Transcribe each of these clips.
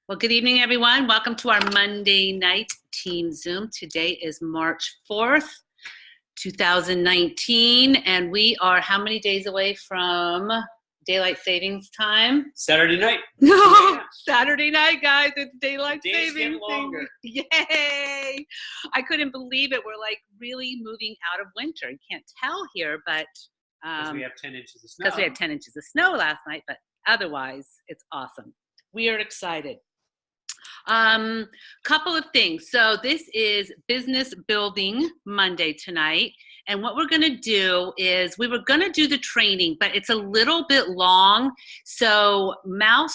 Well, good evening, everyone. Welcome to our Monday night team Zoom. Today is March 4th, 2019, and we are how many days away from daylight savings time? Saturday night. No, Saturday night, guys. It's daylight Days savings. get longer. Yay! I couldn't believe it. We're like really moving out of winter. You can't tell here, but Because we have 10 inches of snow. because we had 10 inches of snow last night, but otherwise, it's awesome. We are excited. Couple of things. So this is Business Building Monday tonight. And what we're going to do is we were going to do the training, but it's a little bit long. So Malcolm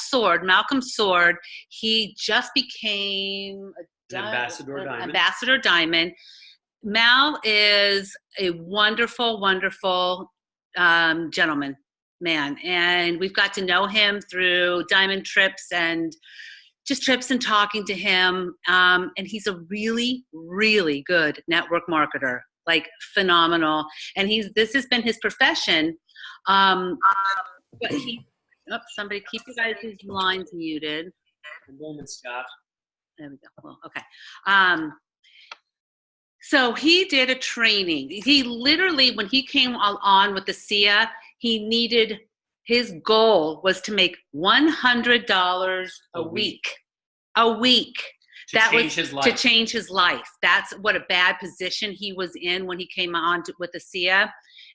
Sword, he just became An Ambassador Diamond. Ambassador Diamond. Mal is a wonderful, wonderful gentleman, man. And we've got to know him through diamond trips and just trips and talking to him. And he's a really, really good network marketer, like phenomenal. And this has been his profession. But somebody keep you guys' lines muted. And Scott. There we go. Well, okay. So he did a training. He literally, when he came on with the SIA, his goal was to make $100 a week. To change his life. That's what a bad position he was in when he came on with the SIA.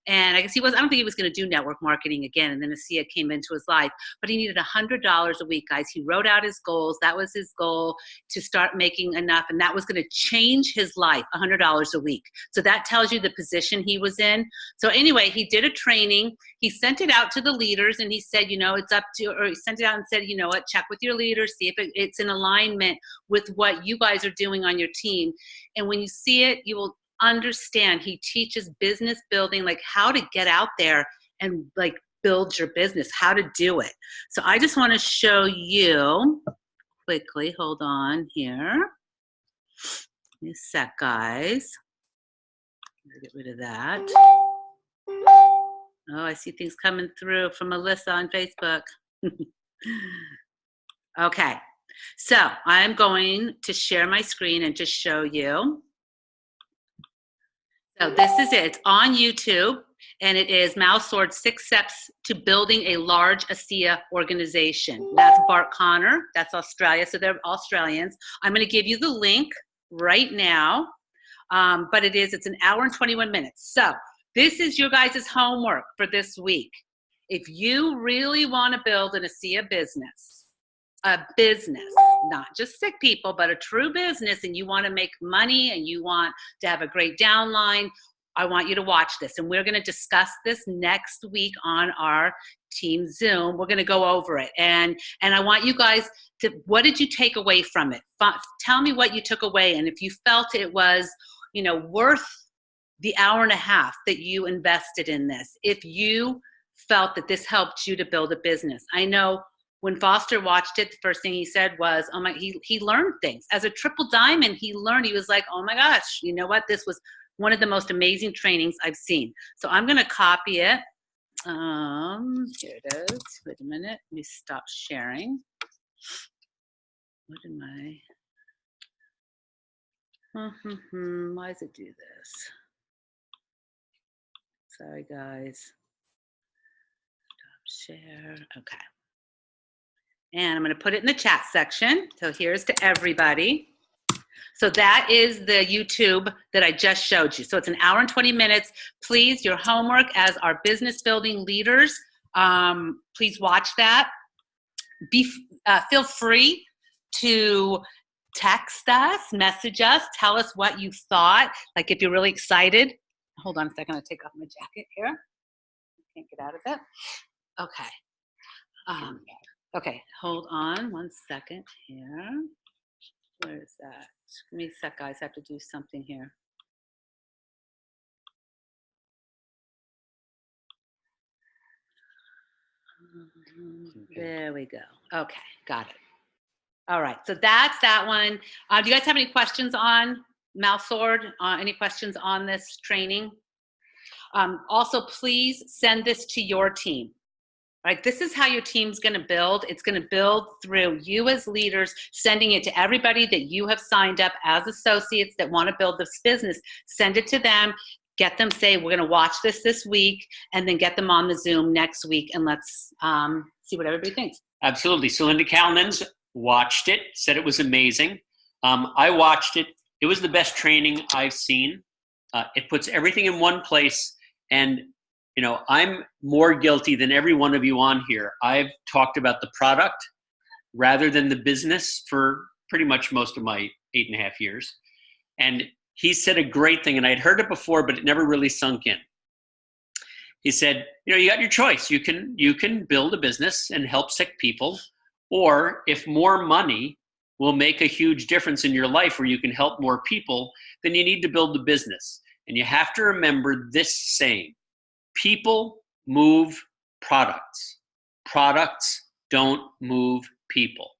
And I guess I don't think he was going to do network marketing again. And then the SIA came into his life. But he needed $100 a week, guys. He wrote out his goals. That was his goal, to start making enough. And that was going to change his life, $100 a week. So that tells you the position he was in. So anyway, he did a training. He sent it out to the leaders. And he said, it's up to, or he sent it out and said, you know what, check with your leaders. See if it's in alignment with what you guys are doing on your team. And when you see it, you will understand. He teaches business building, like how to get out there and like build your business, how to do it. So I just want to show you quickly. Hold on here. Give me a sec, guys. Get rid of that. Oh, I see things coming through from Melissa on Facebook. Okay. So I'm going to share my screen and just show you. So this is it. It's on YouTube, and it is Mal Sword, 6 Steps to Building a Large ASEA Organization. That's Bart Connor. That's Australia. So they're Australians. I'm going to give you the link right now, but it's an hour and 21 minutes. So this is your guys' homework for this week. If you really want to build an ASEA business, a business, not just sick people, but a true business, and you want to make money and you want to have a great downline, I want you to watch this. And we're going to discuss this next week on our team Zoom. We're going to go over it. And I want you guys to, what did you take away from it? Tell me what you took away. And if you felt it was, worth the hour and a half that you invested in this, if you felt that this helped you to build a business. I know when Foster watched it, the first thing he said was, oh my, he learned things. As a triple diamond, he was like, oh my gosh, you know what? This was one of the most amazing trainings I've seen. So I'm going to copy it. Here it is. Wait a minute. Let me stop sharing. What am I? Why does it do this? Sorry, guys. Stop share. Okay. And I'm going to put it in the chat section. So here's to everybody. So that is the YouTube that I just showed you. So it's an hour and 20 minutes. Please, your homework as our business building leaders, please watch that. Feel free to text us, message us, tell us what you thought. Like if you're really excited. Hold on a second. I'll take off my jacket here. I can't get out of it. Okay. Okay, hold on 1 second here. Where is that? Give me a sec, guys. I have to do something here. There we go. Okay, got it. All right, so that's that one. Do you guys have any questions on Mal Sword? Any questions on this training? Also, please send this to your team. right? This is how your team's going to build. It's going to build through you as leaders, sending it to everybody that you have signed up as associates that want to build this business. Send it to them. Get them, say, we're going to watch this week, and then get them on the Zoom next week, and let's see what everybody thinks. Absolutely. So Linda Calnans watched it, said it was amazing. I watched it. It was the best training I've seen. It puts everything in one place. And, you know, I'm more guilty than every one of you on here. I've talked about the product rather than the business for pretty much most of my 8.5 years. And he said a great thing, and I'd heard it before, but it never really sunk in. He said, you know, you got your choice. You can build a business and help sick people, or if more money will make a huge difference in your life where you can help more people, then you need to build the business. And you have to remember this saying: people move products. Products don't move people.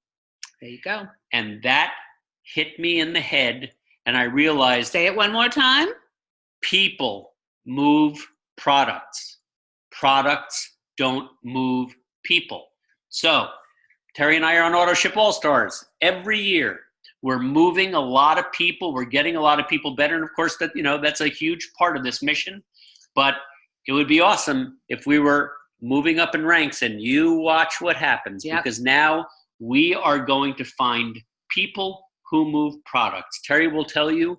There you go. And that hit me in the head, and I realized— Say it one more time. People move products. Products don't move people. So Terry and I are on AutoShip All-Stars. Every year, we're moving a lot of people. We're getting a lot of people better. And of course, that, you know, that's a huge part of this mission. But it would be awesome if we were moving up in ranks, and you watch what happens. Yep. Because now we are going to find people who move products. Terry will tell you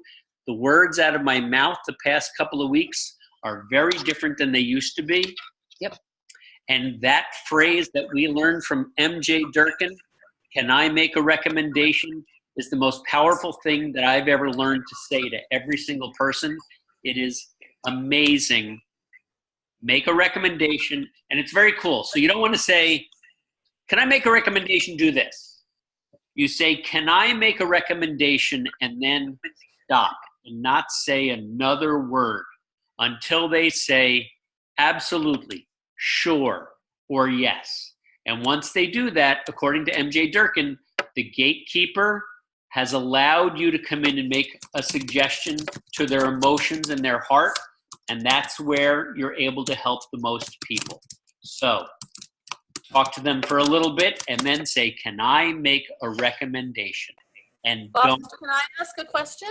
the words out of my mouth the past couple of weeks are very different than they used to be. Yep. And that phrase that we learned from MJ Durkin, can I make a recommendation, is the most powerful thing that I've ever learned to say to every single person. It is amazing. Make a recommendation, and it's very cool. So you don't want to say, can I make a recommendation, do this? You say, can I make a recommendation, and then stop and not say another word until they say absolutely, sure, or yes. And once they do that, according to MJ Durkin, the gatekeeper has allowed you to come in and make a suggestion to their emotions and their heart, and that's where you're able to help the most people. So talk to them for a little bit and then say, can I make a recommendation? And don't— Can I ask a question?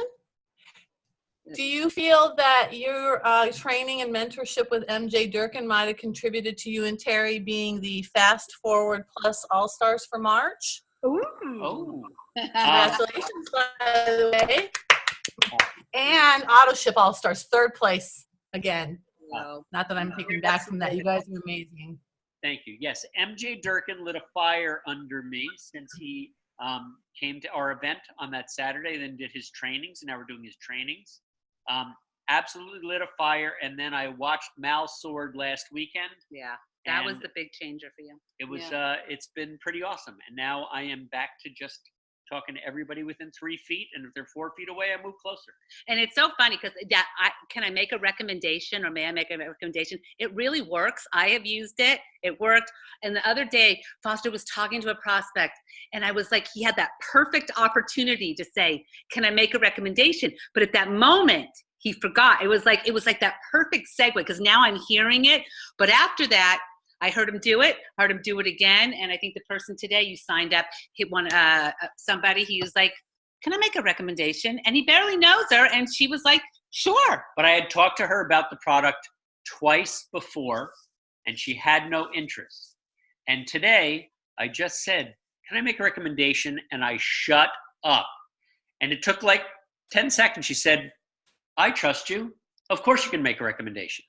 Do you feel that your training and mentorship with MJ Durkin might have contributed to you and Terry being the Fast Forward Plus All-Stars for March? Ooh. Oh. Congratulations, by the way. And AutoShip All-Stars, 3rd place again. Not that I'm taking back from that. You guys are amazing. Thank you. Yes, MJ Durkin lit a fire under me since he came to our event on that Saturday, then did his trainings, and now we're doing his trainings. Absolutely lit a fire. And then I watched Mal's Sword last weekend. Yeah, that was the big changer for you. It was, it's been pretty awesome. And now I am back to just talking to everybody within 3 feet. And if they're 4 feet away, I move closer. And it's so funny because can I make a recommendation, or may I make a recommendation? It really works. I have used it. It worked. And the other day, Foster was talking to a prospect, and I was like, he had that perfect opportunity to say, can I make a recommendation? But at that moment, he forgot. It was like that perfect segue, because now I'm hearing it. But after that, I heard him do it, heard him do it again. And I think the person today you signed up, somebody, he was like, can I make a recommendation? And he barely knows her. And she was like, sure. But I had talked to her about the product twice before, and she had no interest. And today I just said, can I make a recommendation? And I shut up. And it took like 10 seconds. She said, I trust you. Of course you can make a recommendation.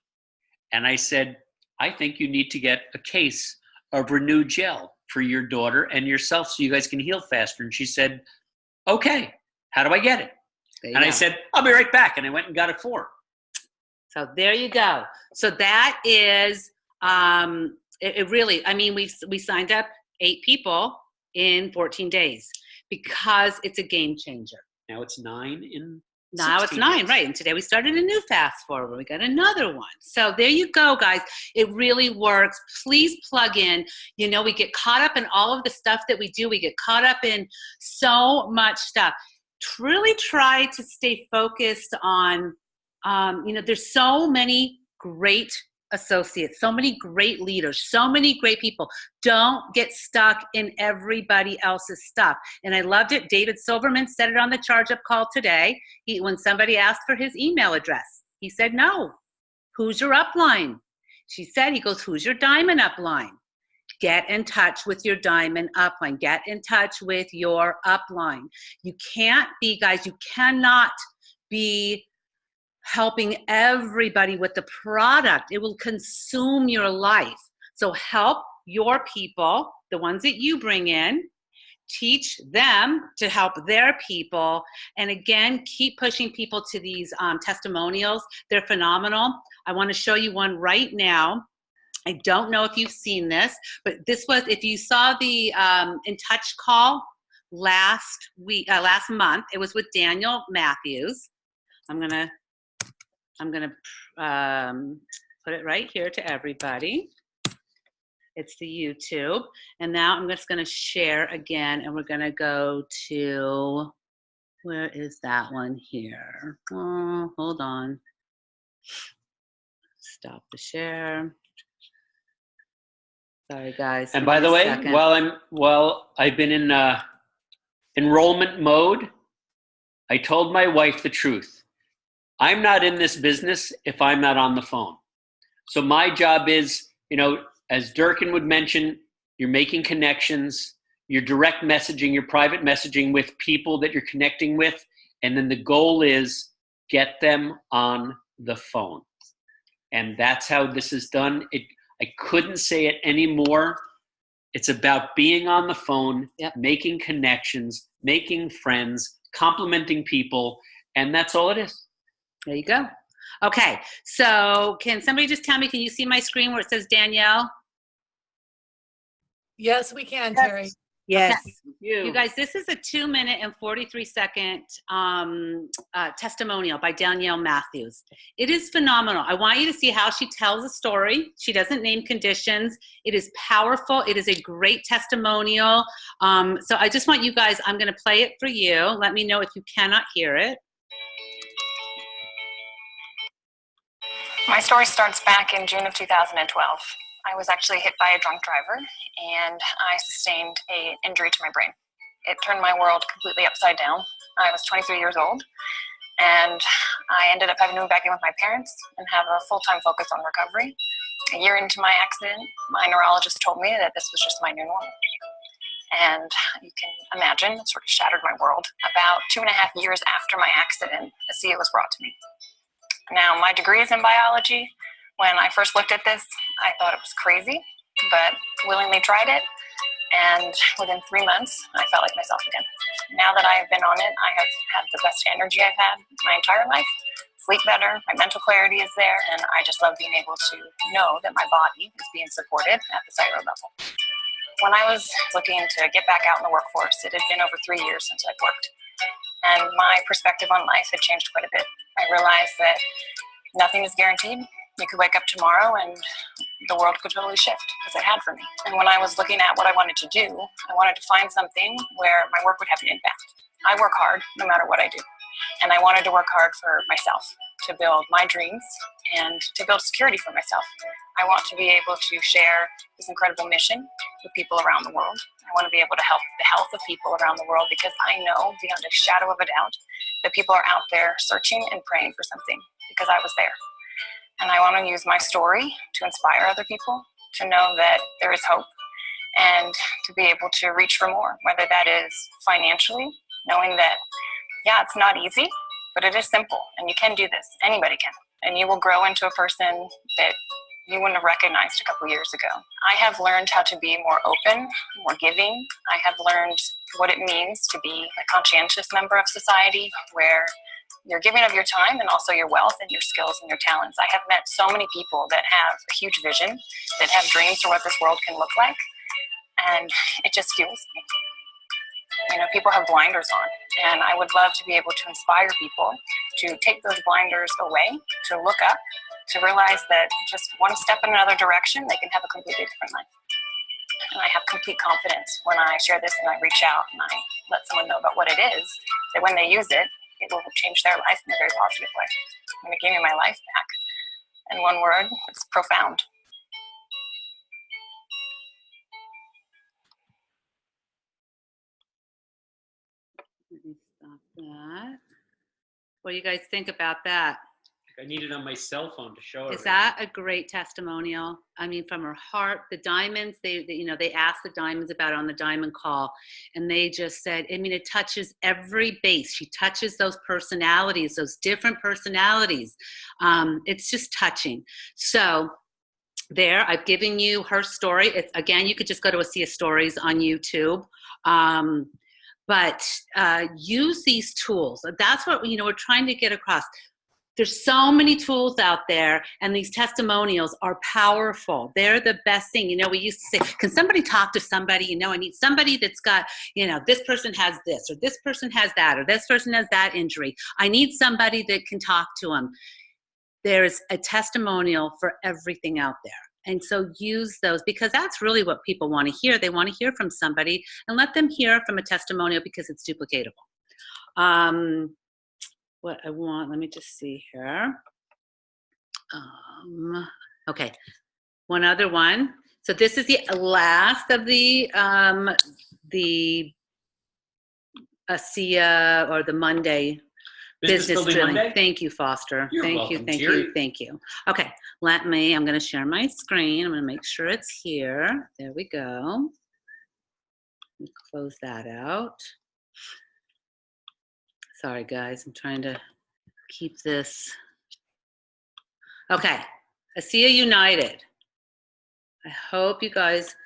And I said, I think you need to get a case of Renew Gel for your daughter and yourself so you guys can heal faster. And she said, okay, how do I get it? And I said, I'll be right back. And I went and got it for her. So there you go. So that is, it really, I mean, we signed up 8 people in 14 days because it's a game changer. Now it's 9 in Now it's 9, right? And today we started a new Fast Forward. We got another one. So there you go, guys. It really works. Please plug in. You know, we get caught up in all of the stuff that we do. We get caught up in so much stuff. Really try to stay focused on, you know, there's so many great associates, so many great leaders, so many great people. Don't get stuck in everybody else's stuff. And I loved it. David Silverman said it on the Charge Up call today. When somebody asked for his email address, he said, no. Who's your upline? She said, he goes, who's your diamond upline? Get in touch with your diamond upline. Get in touch with your upline. You can't be, guys, you cannot be helping everybody with the product. It will consume your life. So help your people, the ones that you bring in, teach them to help their people. And again, keep pushing people to these testimonials. They're phenomenal. I want to show you one right now. I don't know if you've seen this, but this was, if you saw the In Touch call last month, it was with Danielle Mathews. I'm gonna put it right here to everybody. It's the YouTube. And now I'm just gonna share again, and we're gonna go to, where is that one here? Oh, hold on. Stop the share. Sorry, guys. And by the way, while I've been in enrollment mode, I told my wife the truth. I'm not in this business if I'm not on the phone. So my job is, as Durkin would mention, you're making connections, you're direct messaging, you're private messaging with people that you're connecting with, and then the goal is get them on the phone. And that's how this is done. I couldn't say it anymore. It's about being on the phone, making connections, making friends, complimenting people, and that's all it is. There you go. Okay, so can somebody just tell me, can you see my screen where it says Danielle? Yes, we can, Terry. Yes. Okay. You guys, this is a 2-minute and 43-second testimonial by Danielle Mathews. It is phenomenal. I want you to see how she tells a story. She doesn't name conditions. It is powerful. It is a great testimonial. So I just want you guys, I'm going to play it for you. Let me know if you cannot hear it. My story starts back in June of 2012. I was actually hit by a drunk driver, and I sustained an injury to my brain. It turned my world completely upside down. I was 23 years old, and I ended up having to move back in with my parents and have a full-time focus on recovery. A year into my accident, my neurologist told me that this was just my new normal. And you can imagine, it sort of shattered my world. About 2.5 years after my accident, ASEA was brought to me. Now, my degree is in biology. When I first looked at this, I thought it was crazy, but willingly tried it. And within 3 months, I felt like myself again. Now that I've been on it, I have had the best energy I've had my entire life. Sleep better, my mental clarity is there, and I just love being able to know that my body is being supported at the cellular level. When I was looking to get back out in the workforce, it had been over 3 years since I'd worked. And my perspective on life had changed quite a bit. I realized that nothing is guaranteed. You could wake up tomorrow and the world could totally shift, as it had for me. And when I was looking at what I wanted to do, I wanted to find something where my work would have an impact. I work hard no matter what I do. And I wanted to work hard for myself, to build my dreams and to build security for myself. I want to be able to share this incredible mission with people around the world. I want to be able to help the health of people around the world, because I know beyond a shadow of a doubt that people are out there searching and praying for something, because I was there. And I want to use my story to inspire other people to know that there is hope and to be able to reach for more, whether that is financially, knowing that, yeah, it's not easy, but it is simple and you can do this. Anybody can. And you will grow into a person that you wouldn't have recognized a couple years ago. I have learned how to be more open, more giving. I have learned what it means to be a conscientious member of society, where you're giving of your time and also your wealth and your skills and your talents. I have met so many people that have a huge vision, that have dreams for what this world can look like, and it just fuels me. People have blinders on, and I would love to be able to inspire people to take those blinders away, to look up, to realize that just one step in another direction, they can have a completely different life. And I have complete confidence when I share this and I reach out and I let someone know about what it is, that when they use it, it will change their life in a very positive way. It's going to give me my life back. In one word, it's profound. Let me stop that. What do you guys think about that? I need it on my cell phone to show it. Is that a great testimonial? I mean, from her heart, the diamonds, they asked the diamonds about it on the diamond call, and they just said, I mean, it touches every base. She touches those personalities, those different personalities. It's just touching. So there, I've given you her story. It's, again, you could just go to ASEA Stories on YouTube. But use these tools. That's what, we're trying to get across. There's so many tools out there, and these testimonials are powerful. They're the best thing. We used to say, can somebody talk to somebody? I need somebody that's got, this person has this, or this person has that, or this person has that injury. I need somebody that can talk to them. There's a testimonial for everything out there. And so use those, because that's really what people want to hear. They want to hear from somebody, and let them hear from a testimonial because it's duplicatable. What I want, let me just see here. Okay, one other one. So this is the last of the ASEA, or the Monday business drilling. Monday? Thank you, Foster. You're welcome, Jerry. Thank you. Okay, I'm going to share my screen. I'm going to make sure it's here. There we go. Let me close that out. Sorry, guys. I'm trying to keep this. Okay, ASEA United. I hope you guys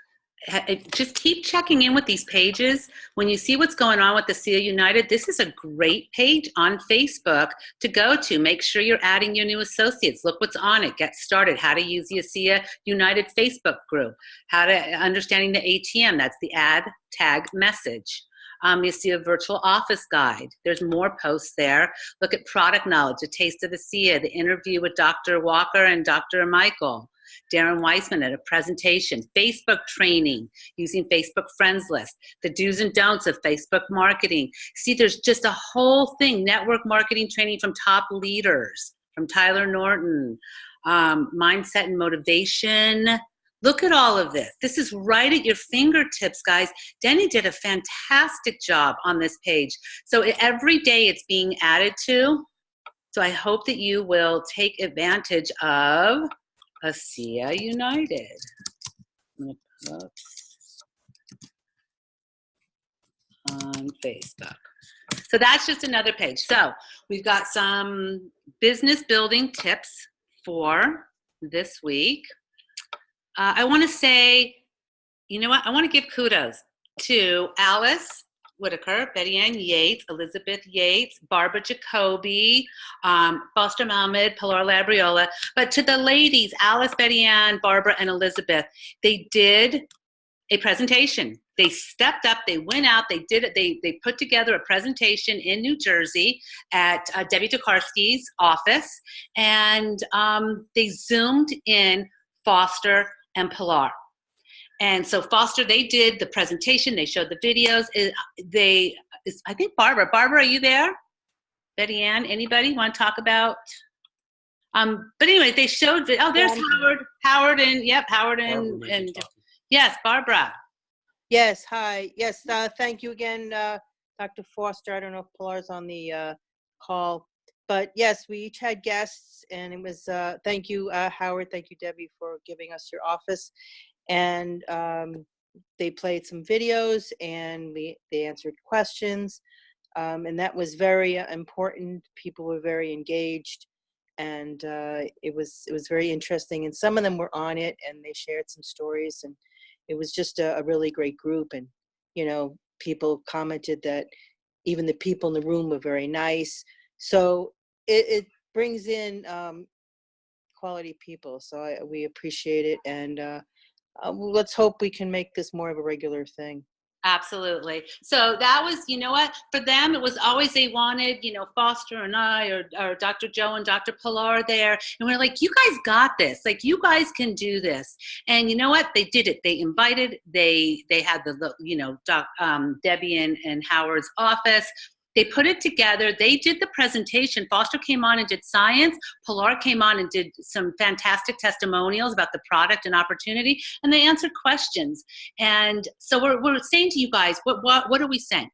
just keep checking in with these pages. When you see what's going on with ASEA United, this is a great page on Facebook to go to. Make sure you're adding your new associates. Look what's on it. Get started. How to use the ASEA United Facebook group. How to understanding the ATM. That's the add tag message. You see a virtual office guide. There's more posts there. Look at product knowledge, a taste of ASEA, the interview with Dr. Walker and Dr. Michael. Darren Weissman at a presentation, Facebook training using Facebook friends list, the do's and don'ts of Facebook marketing. See, there's just a whole thing, network marketing training from top leaders, from Tyler Norton, mindset and motivation. Look at all of this. This is right at your fingertips, guys. Denny did a fantastic job on this page. So every day it's being added to. So I hope that you will take advantage of ASEA United. I'm going to post on Facebook. So that's just another page. So we've got some business building tips for this week. I want to say, you know what? I want to give kudos to Alice Whitaker, Betty Ann Yates, Elizabeth Yates, Barbara Jacoby, Foster Mohammed, Pilar Labriola. But to the ladies, Alice, Betty Ann, Barbara, and Elizabeth, they did a presentation. They stepped up, they went out, they did it. They put together a presentation in New Jersey at Debbie Tokarski's office, and they zoomed in Foster and Pilar. And so Foster, they did the presentation, they showed the videos. I think Barbara, are you there? Betty Ann, anybody want to talk about? But anyway, they showed, oh, there's Howard and yes, Barbara. Yes, hi. Yes, thank you again, Dr. Foster. I don't know if Pilar's on the call, but yes, we each had guests, and it was, thank you, Howard, thank you, Debbie, for giving us your office. And they played some videos, and they answered questions, and that was very important. People were very engaged, and it was very interesting. And some of them were on it, and they shared some stories, and it was just a really great group. And people commented that even the people in the room were very nice. So it brings in quality people. So we appreciate it, and let's hope we can make this more of a regular thing. Absolutely. So that was, you know what, for them, it was always, they wanted, Foster and I, or Dr. Joe and Dr. Pilar there. And we're like, you guys got this. Like, you guys can do this. And you know what? They did it. They invited, they had the, Debbie and Howard's office. They put it together. They did the presentation. Foster came on and did science. Pilar came on and did some fantastic testimonials about the product and opportunity, and they answered questions. And so we're saying to you guys, what are we saying?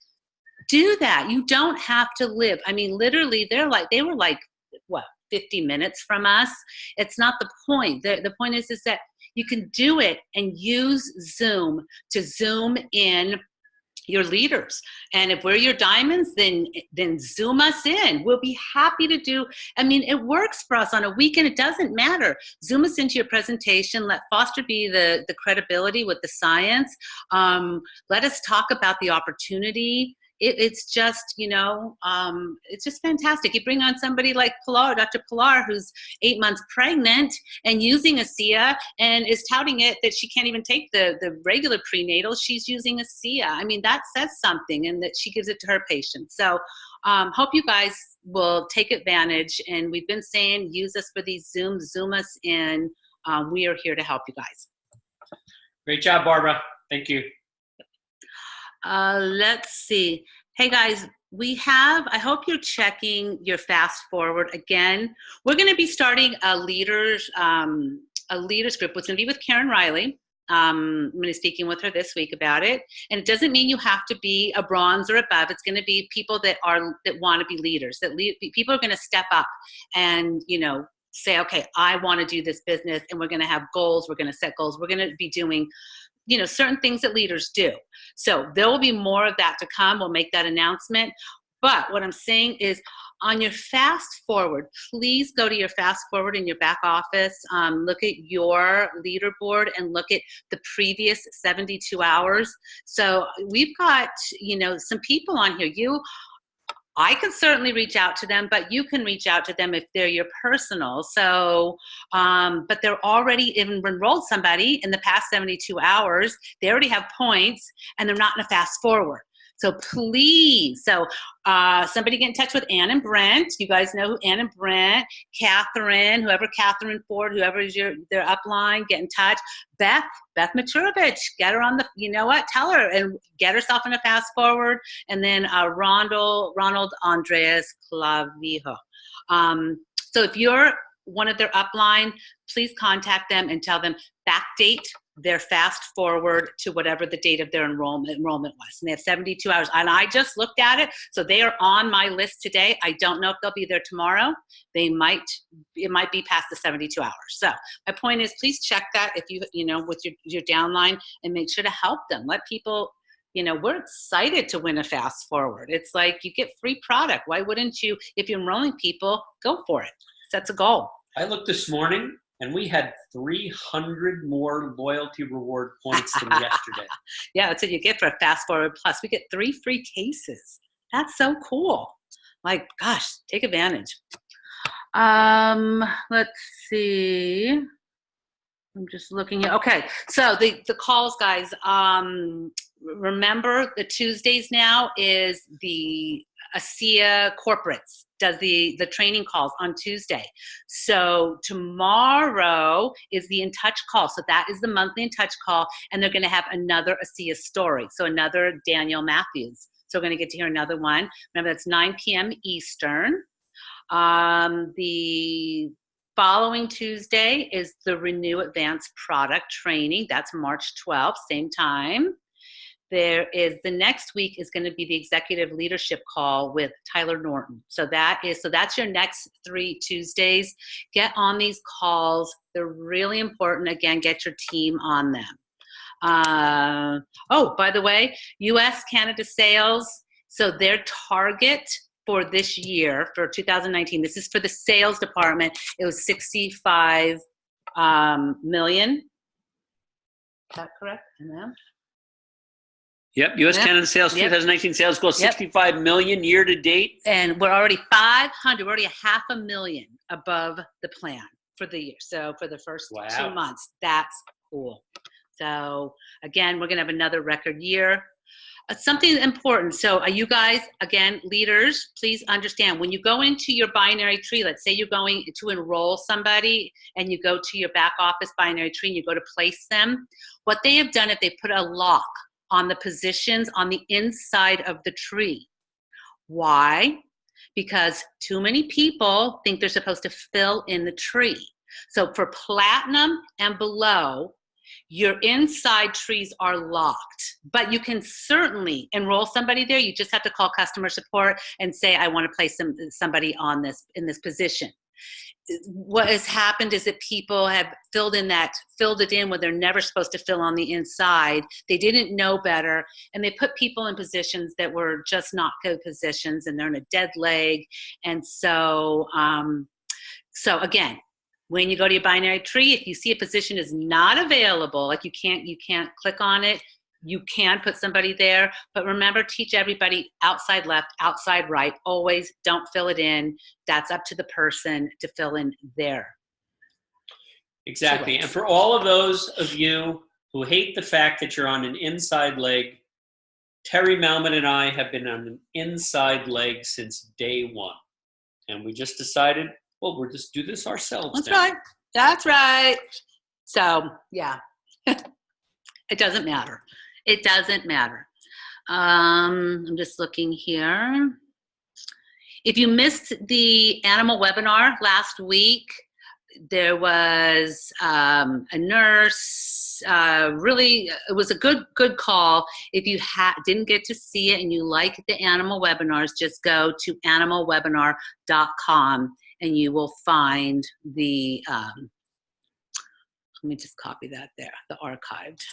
Do that. You don't have to live. I mean, literally, they were like, what, 50 minutes from us? It's not the point. The point is that you can do it and use Zoom to zoom in your leaders. And if we're your diamonds, then Zoom us in. We'll be happy to do. I mean, it works for us on a weekend. It doesn't matter. Zoom us into your presentation. Let Foster be the credibility with the science. Let us talk about the opportunity. It's just, it's just fantastic. You bring on somebody like Pilar, Dr. Pilar, who's 8 months pregnant and using ASEA and is touting it that she can't even take the regular prenatal. She's using ASEA. I mean, that says something, and that she gives it to her patients. So hope you guys will take advantage. And we've been saying, use us for these Zooms, Zoom us in. We are here to help you guys. Great job, Barbara. Thank you. Let's see. Hey guys, I hope you're checking your fast forward. Again, we're going to be starting a leaders group. It's going to be with Karen Riley. I'm going to be speaking with her this week about it. And it doesn't mean you have to be a bronze or above. It's going to be people that want to be leaders, people are going to step up and, say, okay, I want to do this business, and we're going to have goals. We're going to set goals. We're going to be doing certain things that leaders do. So there will be more of that to come. We'll make that announcement. But what I'm saying is, on your fast forward, please go to your fast forward in your back office. Look at your leaderboard and look at the previous 72 hours. So we've got, some people on here. I can certainly reach out to them, but you can reach out to them if they're your personal. So, but they're already enrolled somebody in the past 72 hours. They already have points, and they're not in a fast forward. So please, somebody get in touch with Ann and Brent. You guys know who Ann and Brent, Catherine, Catherine Ford, whoever is their upline, get in touch. Beth Maturovich, get her on tell her and get herself in a fast forward. And then Ronald Andreas Clavijo. So if you're one of their upline, please contact them and tell them backdate their fast forward to whatever the date of their enrollment was. And they have 72 hours. And I just looked at it. So they are on my list today. I don't know if they'll be there tomorrow. It might be past the 72 hours. So my point is, please check that if with your downline, and make sure to help them. Let people, we're excited to win a fast forward. It's like you get free product. Why wouldn't you, if you're enrolling people, go for it. That's a goal. I looked this morning, and we had 300 more loyalty reward points than yesterday. Yeah, that's what you get for a Fast Forward Plus. We get 3 free cases. That's so cool. Like, gosh, take advantage. Let's see. I'm just looking here. Okay, so the calls, guys. Remember, the Tuesdays now is the ASEA Corporates does the training calls on Tuesday. So tomorrow is the In Touch call. So that is the monthly In Touch call, and they're going to have another ASEA story. So another Danielle Mathews. So we're going to get to hear another one. Remember, that's 9 p.m. Eastern. The following Tuesday is the Renew Advanced Product Training. That's March 12th, same time. The next week is going to be the executive leadership call with Tyler Norton. So that's your next 3 Tuesdays. Get on these calls. They're really important. Again, get your team on them. By the way, U.S. Canada sales. So their target for this year, for 2019, this is for the sales department, it was 65 million. Is that correct? Yep, U.S. Canada sales, 2019 sales goal, 65 million year to date. And we're already 500, we're already $500,000 above the plan for the year. So for the first 2 months, that's cool. So again, we're going to have another record year. Something important. So you guys, again, leaders, please understand, when you go into your binary tree, let's say you're going to enroll somebody and you go to your back office binary tree and you go to place them, what they have done is they put a lock on the positions on the inside of the tree. Why? Because too many people think they're supposed to fill in the tree. So for platinum and below, your inside trees are locked, but you can certainly enroll somebody there. You just have to call customer support and say, I want to place somebody on this, in this position. What has happened is that people have filled it in where they're never supposed to fill on the inside. They didn't know better, and they put people in positions that were just not good positions, and they're in a dead leg. And so, so again, when you go to your binary tree, if you see a position is not available, like you can't click on it, you can put somebody there. But remember, teach everybody outside left, outside right. Always don't fill it in. That's up to the person to fill in there. Exactly. And for all of those of you who hate the fact that you're on an inside leg, Terry Malman and I have been on an inside leg since day one. And we just decided, well, we'll just do this ourselves. That's now. right. That's right. So, yeah, it doesn't matter. It doesn't matter. I'm just looking here. If you missed the animal webinar last week, there was a nurse. Really, it was a good call. If you didn't get to see it and you like the animal webinars, just go to animalwebinar.com and you will find the, let me just copy that there, the archived.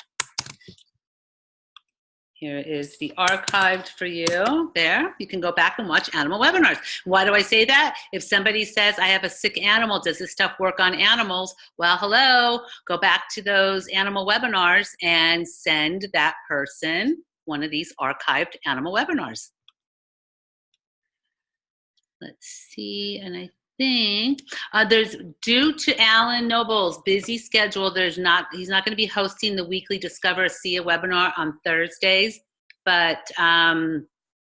Here is the archived for you there. You can go back and watch animal webinars. Why do I say that? If somebody says, I have a sick animal, does this stuff work on animals? Well, hello, go back to those animal webinars and send that person one of these archived animal webinars. Let's see, and I think there's, due to Alan Noble's busy schedule, he's not going to be hosting the weekly Discover ASEA webinar on Thursdays, but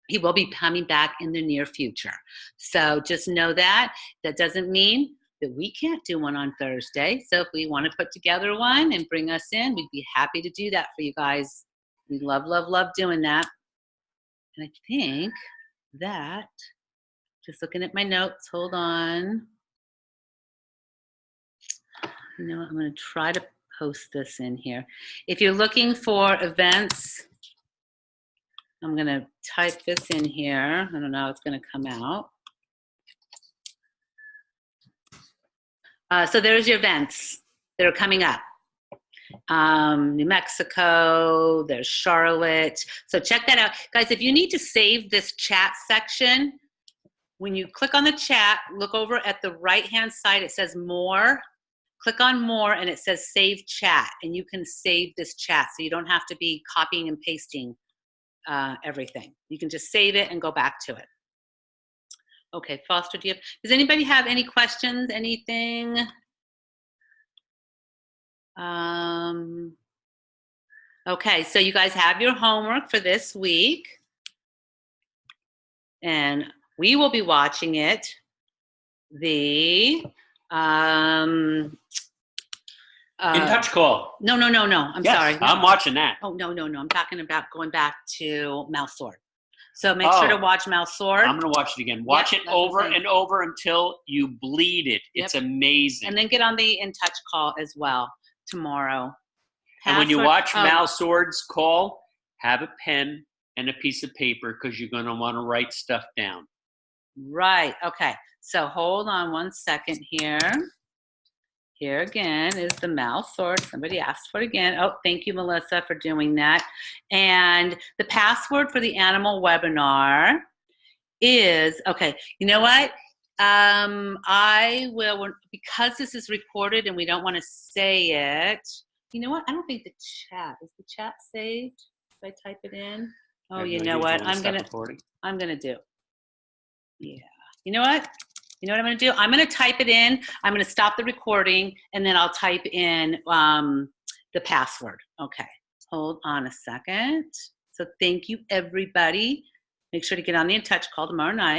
he will be coming back in the near future. So just know that. That doesn't mean that we can't do one on Thursday. So if we want to put together one and bring us in, we'd be happy to do that for you guys. We love, love, love doing that. And I think that, just looking at my notes, hold on. You know what, I'm going to try to post this in here. If you're looking for events, I'm going to type this in here. I don't know how it's going to come out. So there's your events that are coming up. New Mexico, there's Charlotte. So check that out. Guys, if you need to save this chat section, when you click on the chat, look over at the right-hand side. It says More. Click on More, and it says Save Chat. And you can save this chat, so you don't have to be copying and pasting everything. You can just save it and go back to it. Okay, Foster, does anybody have any questions, anything? Okay, so you guys have your homework for this week. And we will be watching it. The In touch call. No. I'm yes, sorry. I'm watching that. Oh, no. I'm talking about going back to Mouse Sword. So make sure to watch Mouse Sword. I'm going to watch it again. Watch it over and over until you bleed it. It's amazing. And then get on the In Touch call as well tomorrow. And when you watch Mouse Sword's call, have a pen and a piece of paper because you're going to want to write stuff down. Right. Okay. So hold on one second here. Here again is the Mouse Sword. Somebody asked for it again. Oh, thank you, Melissa, for doing that. And the password for the animal webinar is, okay, you know what? I will, because this is recorded and we don't want to say it, you know what? I don't think the chat, is the chat saved? If I type it in? Oh, you know what? I'm going to do. Yeah. You know what? You know what I'm going to do? I'm going to type it in. I'm going to stop the recording, and then I'll type in the password. Okay. Hold on a second. So thank you, everybody. Make sure to get on the In Touch call tomorrow night.